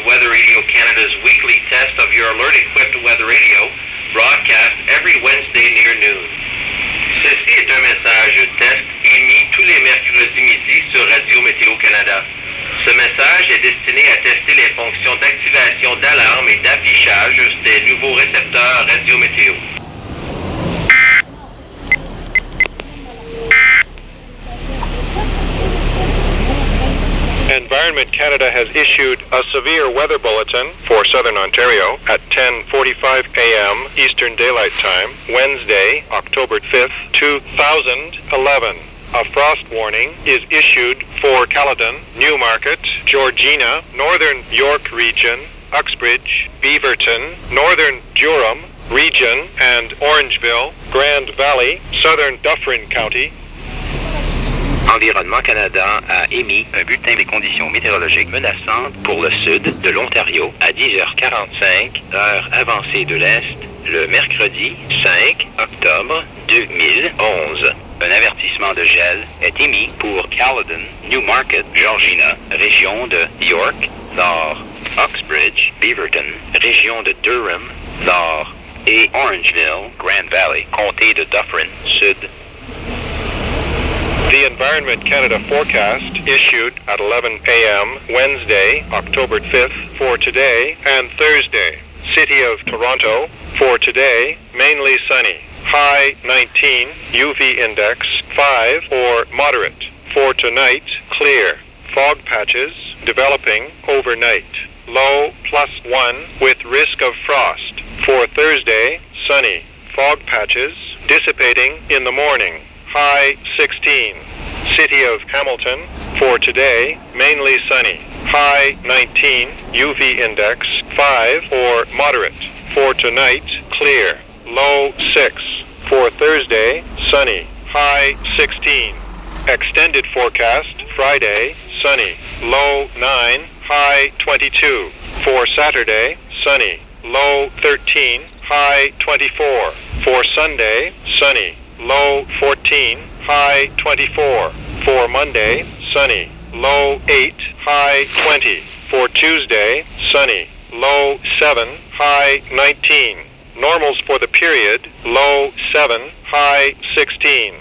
Weather Radio Canada's weekly test of your alert-equipped weather radio, broadcast every Wednesday near noon. Ceci est un message test émis tous les mercredis midi sur Radio Météo Canada. Ce message est destiné à tester les fonctions d'activation d'alarme et d'affichage des nouveaux récepteurs Radio Météo. Environment Canada has issued a severe weather bulletin for Southern Ontario at 10:45 a.m. Eastern Daylight Time, Wednesday, October 5th, 2011. A frost warning is issued for Caledon, Newmarket, Georgina, Northern York Region, Uxbridge, Beaverton, Northern Durham Region, and Orangeville, Grand Valley, Southern Dufferin County. Environnement Canada a émis un bulletin des conditions météorologiques menaçantes pour le sud de l'Ontario à 10h45, heure avancée de l'Est, le mercredi 5 octobre 2011. Un avertissement de gel est émis pour Caledon, Newmarket, Georgina, région de York, Nord, Uxbridge, Beaverton, région de Durham, Nord, et Orangeville, Grand Valley, comté de Dufferin, Sud. The Environment Canada forecast issued at 11 a.m. Wednesday, October 5th for today and Thursday. City of Toronto for today, mainly sunny. High 19, UV index 5 or moderate. For tonight, clear. Fog patches developing overnight. Low +1 with risk of frost. For Thursday, sunny. Fog patches dissipating in the morning. High 16. City of Hamilton for today, mainly sunny. High 19, UV index 5 or moderate. For tonight, clear. Low 6. For Thursday, sunny. High 16. Extended forecast, Friday, sunny. Low 9, high 22. For Saturday, sunny. Low 13, high 24. For Sunday, sunny. Low 14, high 24. For Monday, sunny. Low 8, high 20. For Tuesday, sunny. Low 7, high 19. Normals for the period, low 7, high 16.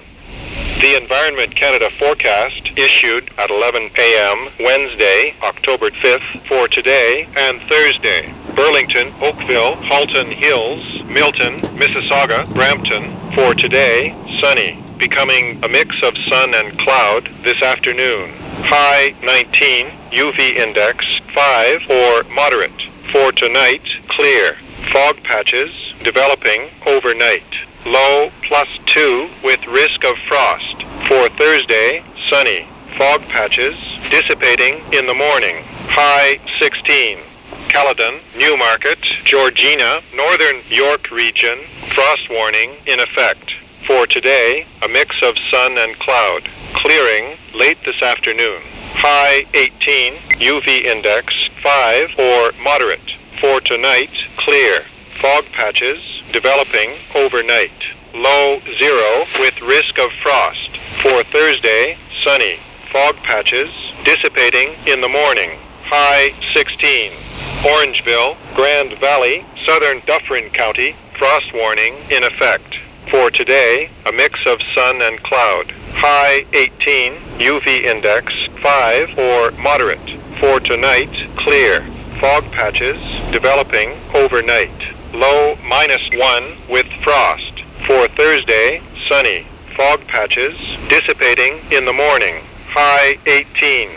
The Environment Canada forecast issued at 11 a.m. Wednesday, October 5th for today and Thursday. Burlington, Oakville, Halton Hills, Milton, Mississauga, Brampton for today, sunny, becoming a mix of sun and cloud this afternoon. High 19, UV index 5 or moderate. For tonight, clear. Fog patches developing overnight. Low +2 with risk of frost. For Thursday, sunny. Fog patches dissipating in the morning. High 16. Caledon, Newmarket, Georgina, Northern York Region, frost warning in effect. For today, a mix of sun and cloud. Clearing late this afternoon. High 18, UV index 5 or moderate. For tonight, clear. Fog patches developing overnight. Low 0 with risk of frost. For Thursday, sunny. Fog patches dissipating in the morning. High 16. Orangeville, Grand Valley, Southern Dufferin County, frost warning in effect. For today, a mix of sun and cloud. High 18, UV index 5 or moderate. For tonight, clear. Fog patches developing overnight. Low -1 with frost. For Thursday, sunny. Fog patches dissipating in the morning. High 18.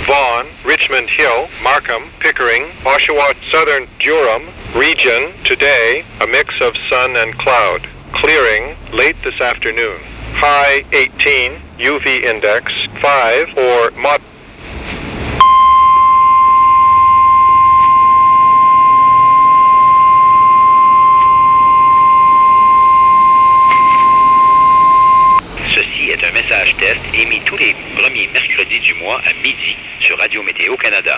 Vaughan, Richmond Hill, Markham, Pickering, Oshawa, Southern Durham Region today, a mix of sun and cloud. Clearing late this afternoon. High 18, UV index 5 or moderate. Ceci est un message test émis tous les premiers mercredis du mois à midi sur Radio Météo Canada.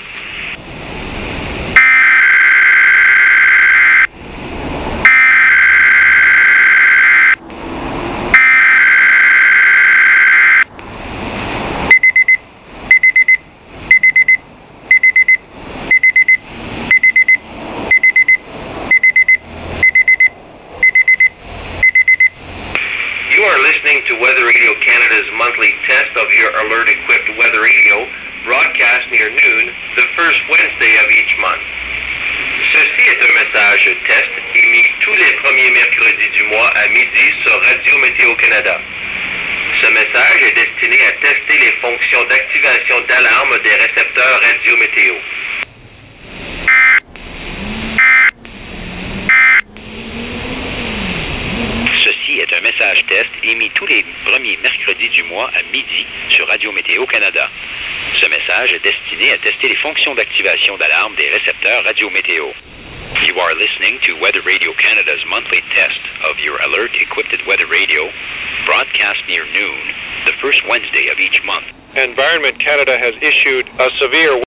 mercredis du mois à midi sur Radio Météo Canada. Ce message est destiné à tester les fonctions d'activation d'alarme des récepteurs Radio Météo. Ceci est un message test émis tous les premiers mercredis du mois à midi sur Radio Météo Canada. Ce message est destiné à tester les fonctions d'activation d'alarme des récepteurs Radio Météo. You are listening to Weather Radio Canada's monthly test of your alert-equipped weather radio, broadcast near noon, the first Wednesday of each month. Environment Canada has issued a severe